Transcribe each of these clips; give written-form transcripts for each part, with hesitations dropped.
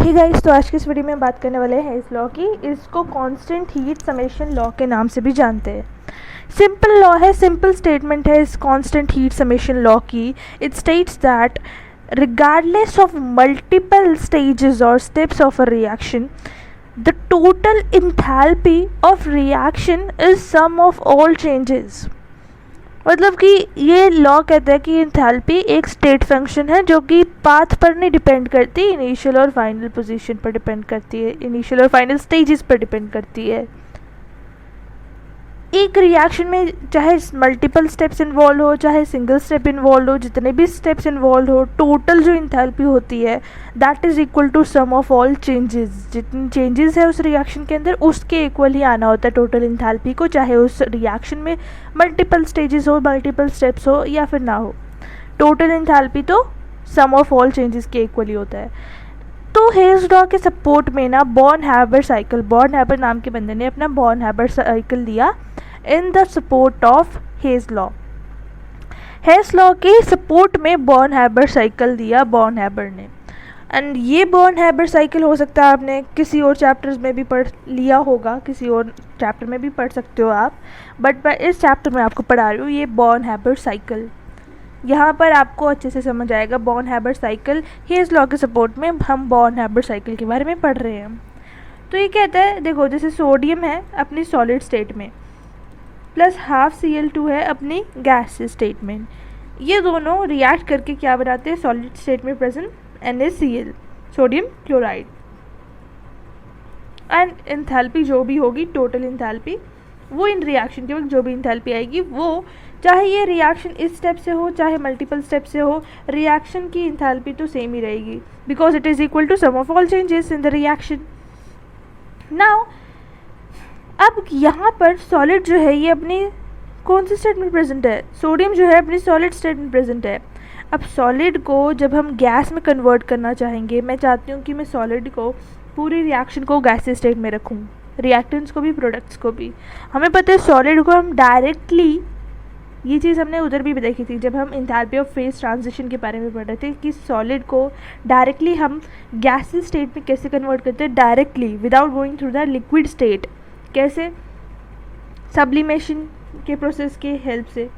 ठीक है तो आज की इस वीडियो में बात करने वाले हैं इस लॉ की। इसको कांस्टेंट हीट समेशन लॉ के नाम से भी जानते हैं। सिंपल लॉ है, सिंपल स्टेटमेंट है इस कांस्टेंट हीट समेशन लॉ की। It states that regardless of multiple stages or steps of a reaction, the total enthalpy of reaction is sum of all changes। मतलब कि ये लॉ कहता है कि इंथैल्पी एक स्टेट फंक्शन है जो कि पाथ पर नहीं डिपेंड करती, इनिशियल और फाइनल पोजीशन पर डिपेंड करती है, इनिशियल और फाइनल स्टेजेस पर डिपेंड करती है। एक रिएक्शन में चाहे मल्टीपल स्टेप्स इन्वॉल्व हो चाहे सिंगल स्टेप इन्वॉल्व हो, जितने भी स्टेप्स इन्वॉल्व हो, टोटल जो इंथैल्पी होती है that is equal to sum of all changes. जितनी चेंजेस है उस रिएक्शन के अंदर उसके इक्वल ही आना होता है टोटल इंथैल्पी को, चाहे उस रिएक्शन में मल्टीपल स्टेजेस हो, मल्टीपल स्टेप्स हो या फिर ना हो। टोटल इंथैल्पी तो सम ऑफ ऑल चेंजेस के इक्वल ही होता है। तो हेज लॉ के सपोर्ट में ना born Haber cycle, born Haber नाम के बंदे ने अपना बॉर्न हैबर साइकिल दिया in the support of hedge law. Hedge law के सपोर्ट में बॉर्न हैबर साइकिल दिया बॉर्न हैबर ने। एंड ये बॉर्न हैबर साइकिल हो सकता है आपने किसी और चैप्टर्स में भी पढ़ लिया होगा, किसी और चैप्टर में भी पढ़ सकते हो आप, बट मैं इस चैप्टर में आपको पढ़ा रही हूँ ये बॉर्न हैबर साइकिल। यहाँ पर आपको अच्छे से समझ आएगा born Haber cycle. Hedge law के सपोर्ट में हम बॉर्न हैबर साइकिल के बारे में पढ़ रहे हैं। तो ये कहता है, देखो जैसे सोडियम है अपनी सॉलिड स्टेट में प्लस हाफ Cl2 है अपनी गैस स्टेट में, ये दोनों रिएक्ट करके क्या बनाते हैं, सॉलिड स्टेट में present NaCl, sodium chloride. And enthalpy जो भी होगी, टोटल इंथैल्पी, वो इन रिएक्शन के वक्त जो भी इंथैल्पी आएगी वो, चाहे ये रिएक्शन इस स्टेप से हो चाहे मल्टीपल स्टेप से हो, रिएक्शन की इंथैल्पी तो सेम ही रहेगी because it is equal to sum of all changes in the reaction. Now अब यहाँ पर सॉलिड जो है ये अपनी कौन सी स्टेट में प्रेजेंट है, सोडियम जो है अपनी सॉलिड स्टेट में प्रेजेंट है। अब सॉलिड को जब हम गैस में कन्वर्ट करना चाहेंगे, मैं चाहती हूँ कि मैं सॉलिड को पूरी रिएक्शन को गैस स्टेट में रखूँ, रिएक्टेंट्स को भी प्रोडक्ट्स को भी। हमें पता है सॉलिड को हम डायरेक्टली, ये चीज़ हमने उधर भी देखी थी जब हम इंथैल्पी ऑफ फेज ट्रांजिशन के बारे में पढ़ रहे थे कि सॉलिड को डायरेक्टली हम गैस स्टेट में कैसे कन्वर्ट करते हैं, directly without going through the liquid state. कैसे? सब्लिमेशन के प्रोसेस के हेल्प से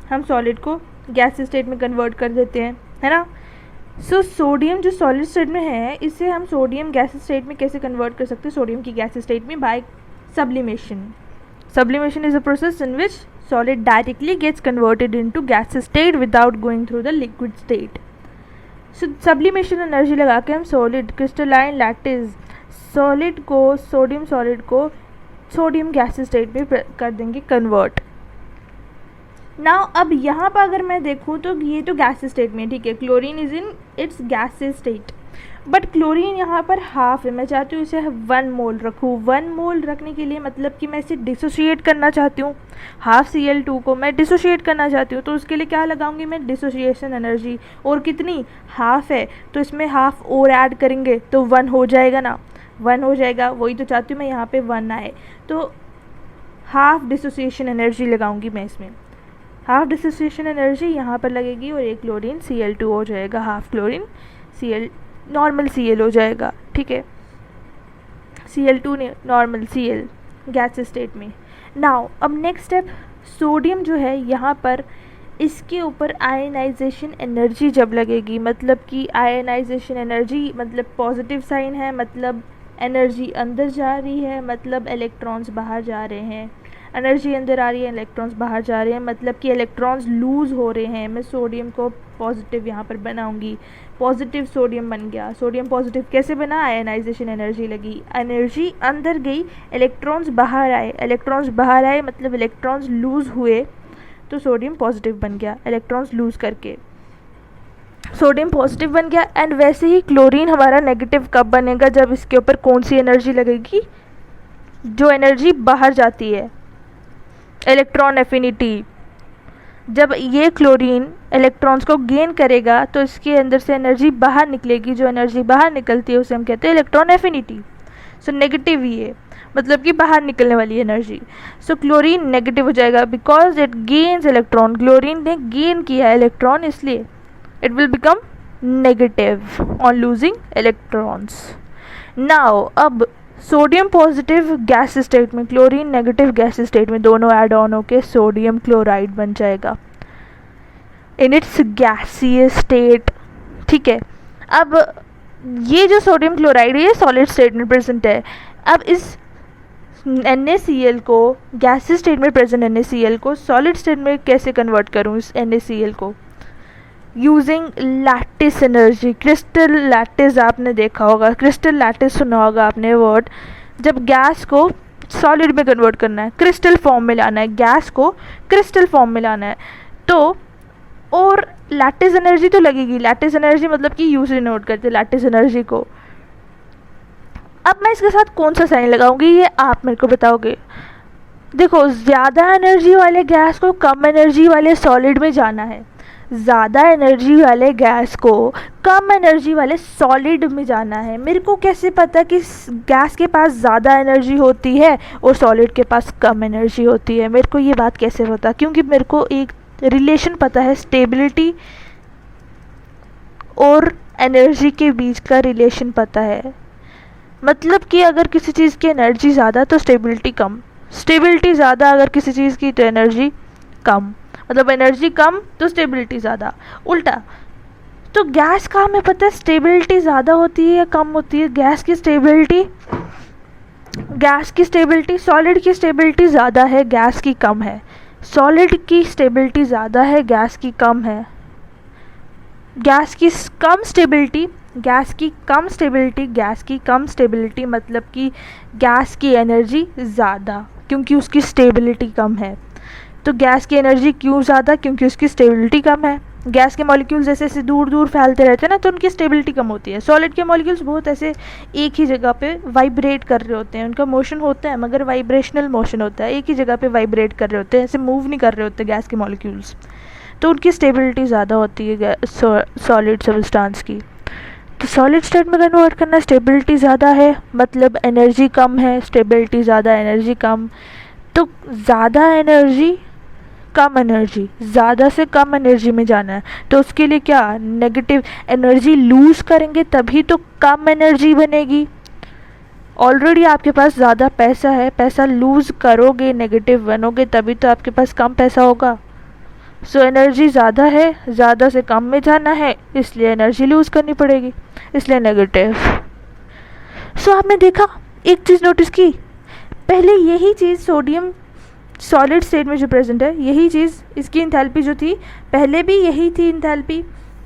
हम सॉलिड को गैस स्टेट में कन्वर्ट कर देते हैं, है ना। सो सोडियम जो सॉलिड स्टेट में है इसे हम सोडियम गैस स्टेट में कैसे कन्वर्ट कर सकते हैं, सोडियम की गैस स्टेट में, by sublimation. Sublimation is a process in which solid directly gets converted into gas state without going through the liquid state. So sublimation energy लगा के हम सॉलिड क्रिस्टलाइन लैटिस सॉलिड को, sodium solid को sodium gas state में कर देंगे convert. Now अब यहाँ पर अगर मैं देखूँ तो ये तो गैस स्टेट में, ठीक है, chlorine is in its gas state, but chlorine यहाँ पर हाफ है। मैं चाहती हूँ इसे 1 मोल रखूँ। 1 मोल रखने के लिए मतलब कि मैं इसे डिसोशिएट करना चाहती हूँ, हाफ Cl2 को मैं डिसोशिएट करना चाहती हूँ, तो उसके लिए क्या लगाऊंगी मैं, डिसोशिएशन एनर्जी। और कितनी, हाफ है, तो इसमें हाफ और ऐड करेंगे तो 1 हो जाएगा ना, 1 हो जाएगा। वही तो चाहती हूँ मैं, यहाँ पे 1 आए, तो हाफ डिसोशिएशन एनर्जी लगाऊंगी मैं इसमें। हाफ डिसोशिएशन एनर्जी यहाँ पर लगेगी और एक क्लोरीन Cl2 हो जाएगा, half chlorine Cl normal Cl हो जाएगा, ठीक है, Cl2 ने नॉर्मल Cl गैस स्टेट में। नाउ अब नेक्स्ट स्टेप, सोडियम जो है यहाँ पर इसके ऊपर आयनाइजेशन एनर्जी जब लगेगी, मतलब कि आयनाइजेशन एनर्जी मतलब पॉजिटिव साइन है, मतलब एनर्जी अंदर जा रही है, मतलब इलेक्ट्रॉन्स बाहर जा रहे हैं। एनर्जी अंदर आ रही है, इलेक्ट्रॉन्स बाहर जा रहे हैं, मतलब कि इलेक्ट्रॉन्स लूज़ हो रहे हैं। मैं सोडियम को पॉजिटिव यहाँ पर बनाऊंगी, पॉजिटिव सोडियम बन गया। सोडियम पॉजिटिव कैसे बना, आयनाइजेशन एनर्जी लगी, एनर्जी अंदर गई, इलेक्ट्रॉन्स बाहर आए, इलेक्ट्रॉन्स बाहर आए मतलब इलेक्ट्रॉन्स लूज़ हुए तो सोडियम पॉजिटिव बन गया, इलेक्ट्रॉन्स लूज़ करके सोडियम पॉजिटिव बन गया। एंड वैसे ही क्लोरीन हमारा नेगेटिव कब बनेगा, जब इसके ऊपर कौन सी एनर्जी लगेगी, जो एनर्जी बाहर जाती है, इलेक्ट्रॉन एफिनिटी। जब ये क्लोरीन इलेक्ट्रॉन्स को गेन करेगा तो इसके अंदर से एनर्जी बाहर निकलेगी, जो एनर्जी बाहर निकलती है उसे हम कहते हैं इलेक्ट्रॉन एफिनिटी। सो नेगेटिव ही है, मतलब कि बाहर निकलने वाली एनर्जी। सो क्लोरीन नेगेटिव हो जाएगा because it gains electron, chlorine ने गेन किया है इलेक्ट्रॉन, इसलिए it will become negative on losing electrons. Now अब सोडियम पॉजिटिव गैस स्टेट में, क्लोरीन नेगेटिव गैस स्टेट में, दोनों ऐड ऑन होकर सोडियम क्लोराइड बन जाएगा इन इट्स गैसियस स्टेट। ठीक है, अब ये जो सोडियम क्लोराइड है ये सॉलिड स्टेट में प्रेजेंट है। अब इस NaCl को, गैसियस स्टेट में प्रेजेंट NaCl को सॉलिड स्टेट में कैसे कन्वर्ट करूँ इस NaCl को, using lattice energy. Crystal lattice आपने देखा होगा, क्रिस्टल लैटिस सुना होगा आपने वर्ड। जब गैस को सॉलिड में कन्वर्ट करना है, क्रिस्टल फॉर्म में लाना है, गैस को क्रिस्टल फॉर्म में लाना है, तो और लैटिस एनर्जी तो लगेगी। लैटिस एनर्जी मतलब कि यूज नोट करते हैं लैटिस एनर्जी को। अब मैं इसके साथ कौन सा साइन लगाऊंगी ये आप मेरे को बताओगे। देखो, ज़्यादा एनर्जी वाले गैस को कम एनर्जी वाले सॉलिड में जाना है, ज़्यादा एनर्जी वाले गैस को कम एनर्जी वाले सॉलिड में जाना है। मेरे को कैसे पता कि गैस के पास ज़्यादा एनर्जी होती है और सॉलिड के पास कम एनर्जी होती है? मेरे को ये बात कैसे पता? क्योंकि मेरे को एक रिलेशन पता है, स्टेबिलिटी और एनर्जी के बीच का रिलेशन पता है। मतलब कि अगर किसी चीज़ की एनर्जी ज़्यादा तो स्टेबिलिटी कम, स्टेबिलिटी ज़्यादा अगर किसी चीज़ की तो एनर्जी कम, मतलब एनर्जी कम तो स्टेबिलिटी ज़्यादा, उल्टा। तो गैस का हमें पता है स्टेबिलिटी ज़्यादा होती है या कम होती है? गैस की स्टेबिलिटी सॉलिड की स्टेबिलिटी ज़्यादा है, गैस की कम है। सॉलिड की स्टेबिलिटी ज़्यादा है, गैस की कम है। गैस की कम स्टेबिलिटी मतलब कि गैस की एनर्जी ज़्यादा, क्योंकि उसकी स्टेबिलिटी कम है। तो गैस की एनर्जी क्यों ज़्यादा? क्योंकि उसकी स्टेबिलिटी कम है। गैस के मॉलिक्यूल्स जैसे ऐसे दूर दूर फैलते रहते हैं ना, तो उनकी स्टेबिलिटी कम होती है। सॉलिड के मॉलिक्यूल्स बहुत ऐसे एक ही जगह पे वाइब्रेट कर रहे होते हैं, उनका मोशन होता है मगर वाइब्रेशनल मोशन होता है, एक ही जगह पे वाइब्रेट कर रहे होते हैं, ऐसे मूव नहीं कर रहे होते गैस के मॉलिक्यूल्स, तो उनकी स्टेबिलिटी ज़्यादा होती है सॉलिड सब्सटेंस की। तो सॉलिड स्टेट में कन्वर्ट करना, स्टेबिलिटी ज़्यादा है मतलब एनर्जी कम है, स्टेबिलिटी ज़्यादा एनर्जी कम, तो ज़्यादा एनर्जी कम एनर्जी, ज़्यादा से कम एनर्जी में जाना है। तो उसके लिए क्या, नेगेटिव एनर्जी लूज़ करेंगे तभी तो कम एनर्जी बनेगी। ऑलरेडी आपके पास ज़्यादा पैसा है, पैसा लूज़ करोगे, नेगेटिव बनोगे तभी तो आपके पास कम पैसा होगा। सो एनर्जी ज़्यादा है, ज़्यादा से कम में जाना है, इसलिए एनर्जी लूज़ करनी पड़ेगी, इसलिए नेगेटिव। सो आपने देखा, एक चीज़ नोटिस की, पहले यही चीज़ सोडियम सॉलिड स्टेट में जो प्रेजेंट है, यही चीज़ इसकी इंथैल्पी जो थी पहले भी यही थी इंथैल्पी,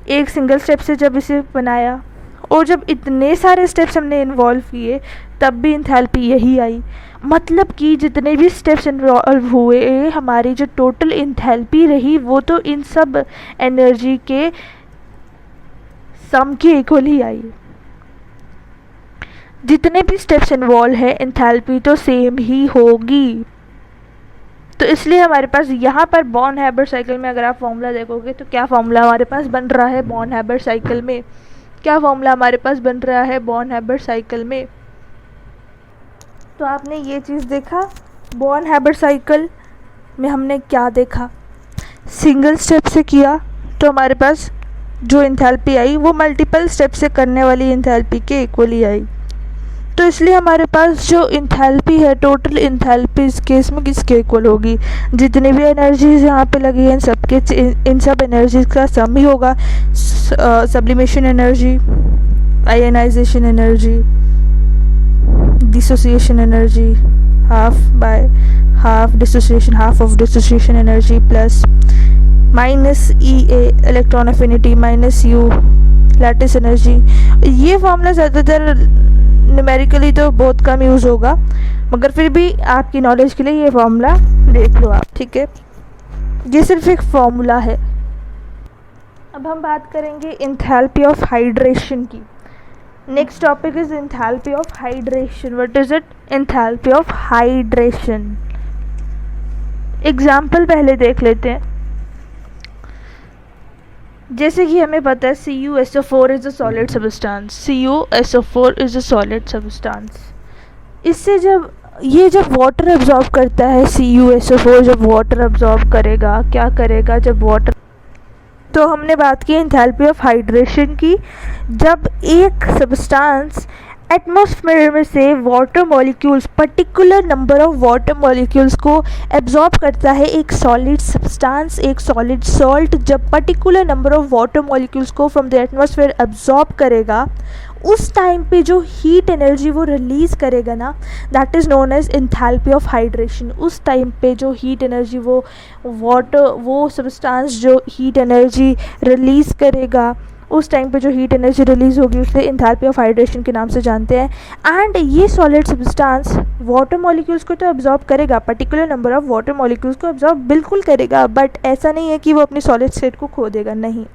एक सिंगल स्टेप से जब इसे बनाया, और जब इतने सारे स्टेप्स हमने इन्वॉल्व किए तब भी इंथैल्पी यही आई। मतलब कि जितने भी स्टेप्स इन्वॉल्व हुए, हमारी जो टोटल इंथैल्पी रही वो तो इन सब एनर्जी के सम के इक्वल ही आई। जितने भी स्टेप्स इन्वॉल्व है इंथैल्पी तो सेम ही होगी। तो इसलिए हमारे पास यहाँ पर बॉर्न हैबर साइकिल में अगर आप फॉर्मूला देखोगे तो क्या फॉर्मूला हमारे पास बन रहा है बॉर्न हैबर साइकिल में, क्या फॉर्मूला हमारे पास बन रहा है बॉर्न हैबर साइकिल में? तो आपने ये चीज़ देखा, बॉर्न हैबर साइकिल में हमने क्या देखा, सिंगल स्टेप से किया तो हमारे पास जो इंथैल्पी आई वो मल्टीपल स्टेप से करने वाली इंथैल्पी के इक्वली आई। तो इसलिए हमारे पास जो इंथैल्पी है, टोटल इंथैल्पी इस केस में किसके इक्वल होगी? जितनी भी एनर्जीज यहाँ पे लगी हैं इन सब एनर्जीज का सम ही होगा। Sublimation energy, ionisation energy, dissociation energy, half by half dissociation, half of dissociation energy plus minus EA electron affinity minus U lattice energy. ये फॉर्मूला ज़्यादातर न्यूमेरिकली तो बहुत कम यूज़ होगा, मगर फिर भी आपकी नॉलेज के लिए ये फॉर्मूला देख लो आप, ठीक है? ये सिर्फ एक फॉर्मूला है। अब हम बात करेंगे इंथैल्पी ऑफ हाइड्रेशन की। Next topic is enthalpy of hydration. What is it? Enthalpy of hydration. Example पहले देख लेते हैं। जैसे कि हमें पता है CuSO4 is a solid substance, CuSO4 is a solid substance. इससे जब वाटर एब्जॉर्ब करता है, CuSO4 जब वाटर एब्जॉर्ब करेगा, क्या करेगा? जब वाटर तो हमने बात की एंथैल्पी ऑफ हाइड्रेशन की। जब एक सब्सटेंस एटमॉस्फेयर में से water molecules, particular number of water molecules को एब्जॉर्ब करता है, एक सॉलिड सब्सटेंस, एक सॉलिड सॉल्ट जब particular number of water molecules को फ्रॉम द एटमॉस्फेयर एब्जॉर्ब करेगा, उस टाइम पे जो हीट एनर्जी वो रिलीज़ करेगा ना, that is known as enthalpy of hydration. उस टाइम पे जो हीट एनर्जी वो सब्सटेंस जो हीट एनर्जी रिलीज़ करेगा, उस टाइम पे जो हीट एनर्जी रिलीज़ होगी उसे एंथैल्पी ऑफ हाइड्रेशन के नाम से जानते हैं। एंड ये सॉलिड सब्सटेंस वाटर मॉलिक्यूल्स को तो एब्जॉर्ब करेगा, particular number of water molecules को एब्जॉर्ब बिल्कुल करेगा, बट ऐसा नहीं है कि वो अपनी सॉलिड स्टेट को खो देगा, नहीं,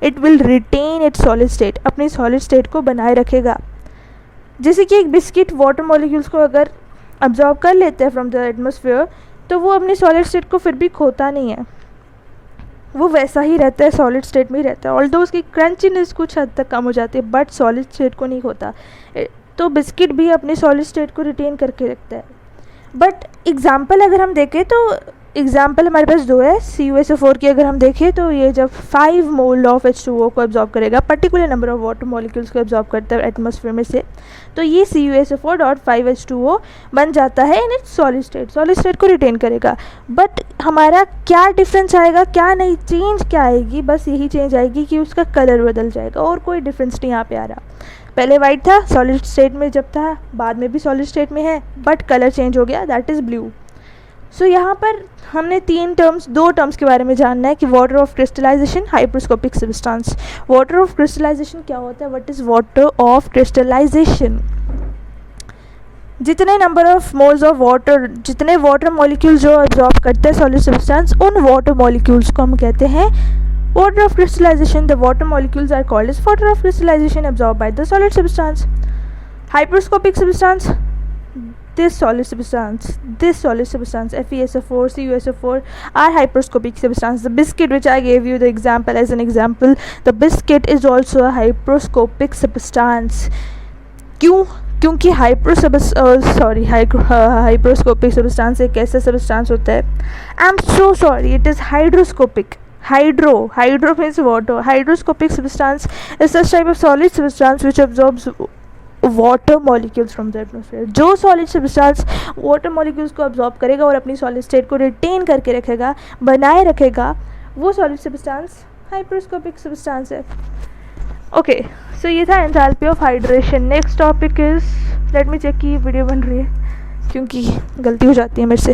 it will retain its solid state, अपनी सॉलिड स्टेट को बनाए रखेगा। जैसे कि एक बिस्किट वाटर मॉलिक्यूल्स को अगर एब्जॉर्ब कर लेते हैं फ्रॉम द एटमॉस्फेयर, तो वो अपनी सॉलिड स्टेट को फिर भी खोता नहीं है, वो वैसा ही रहता है, सॉलिड स्टेट में ही रहता है। ऑल्दो उसकी क्रंचीनेस कुछ हद तक कम हो जाती है, बट सॉलिड स्टेट को नहीं खोता। तो बिस्किट भी अपनी सॉलिड स्टेट को रिटेन करके रखता है। बट एग्जाम्पल अगर हम देखें तो एग्जाम्पल हमारे पास दो है। CuSO4 की अगर हम देखें तो ये जब 5 मोल ऑफ H2O को एब्जॉर्ब करेगा, particular number of water molecules को एब्जॉर्ब करता है एटमॉस्फेयर में से, तो ये CuSO4.5H2O बन जाता है इन इट्स सॉलिड स्टेट को रिटेन करेगा। बट हमारा क्या डिफरेंस आएगा, क्या नहीं चेंज क्या आएगी, बस यही चेंज आएगी कि उसका कलर बदल जाएगा, और कोई डिफरेंस नहीं यहाँ पे आ रहा। पहले वाइट था सॉलिड स्टेट में जब था, बाद में भी सॉलिड स्टेट में है, बट कलर चेंज हो गया, दैट इज़ ब्लू। सो यहाँ पर हमने दो टर्म्स के बारे में जानना है कि water of crystallisation, hygroscopic substance. Water of crystallisation क्या होता है, what is water of crystallisation? जितने number of moles of water, जितने वाटर मॉलिक्यूल्स जो एब्जॉर्ब करते हैं सॉलिड सब्सटेंस, उन वाटर मॉलिक्यूल्स को हम कहते हैं water of crystallization. The water molecules are called as water of crystallization absorbed by the solid substance. Hygroscopic substance, this solid substance, FeSO4, CuSO4 are hygroscopic substance. The biscuit which I gave you the example as an example, the biscuit is also a hygroscopic substance. क्यों? क्योंकि hygroscopic substance एक ऐसा substance होता है, I am so sorry, it is hydroscopic. Hydro means water. Hygroscopic substance is such type of solid substance which absorbs water molecules from the atmosphere. जो solid substance water molecules को absorb करेगा और अपनी solid state को retain करके रखेगा, बनाए रखेगा, वो solid substance hygroscopic substance है. Okay, so ये था enthalpy of hydration. Next topic is, let me check कि वीडियो बन रही है, क्योंकि गलती हो जाती है मेरे से।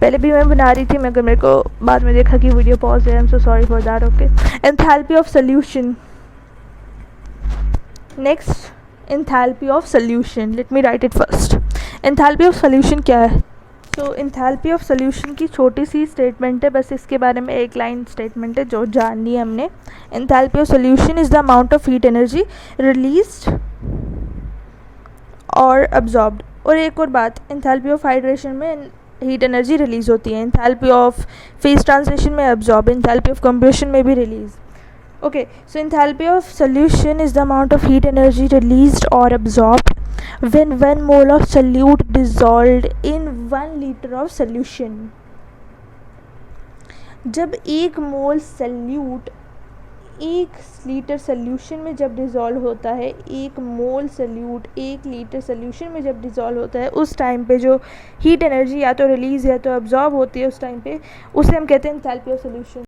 पहले भी मैं बना रही थी, मगर मेरे को बाद में देखा कि वीडियो पॉज है, I am so sorry for that. Okay, enthalpy of solution. Next, enthalpy of solution. Let me right it first. Enthalpy of solution क्या है? तो एंथैल्पी ऑफ सॉल्यूशन की छोटी सी स्टेटमेंट है, बस इसके बारे में एक लाइन स्टेटमेंट है जो जाननी है हमने. Enthalpy of solution is the amount of heat energy released और अब्जॉर्ब्ड. और एक और बात, एंथैल्पी ऑफ हाइड्रेशन में हीट एनर्जी रिलीज़ होती है, एंथैल्पी ऑफ फेज ट्रांजिशन में अब्जॉर्ब, एंथैल्पी ऑफ कंबशन में भी release. Okay, so enthalpy of solution is the amount of heat energy released और absorbed when 1 mole of solute dissolved in 1 litre of solution. जब 1 मोल solute 1 litre solution में जब dissolve होता है, 1 मोल solute 1 litre solution में जब डिज़ोल्व होता है, उस टाइम पे जो हीट एनर्जी या तो रिलीज़ या तो अब्जॉर्ब होती है, उस टाइम पे उसे हम कहते हैं एंथैल्पी ऑफ सॉल्यूशन.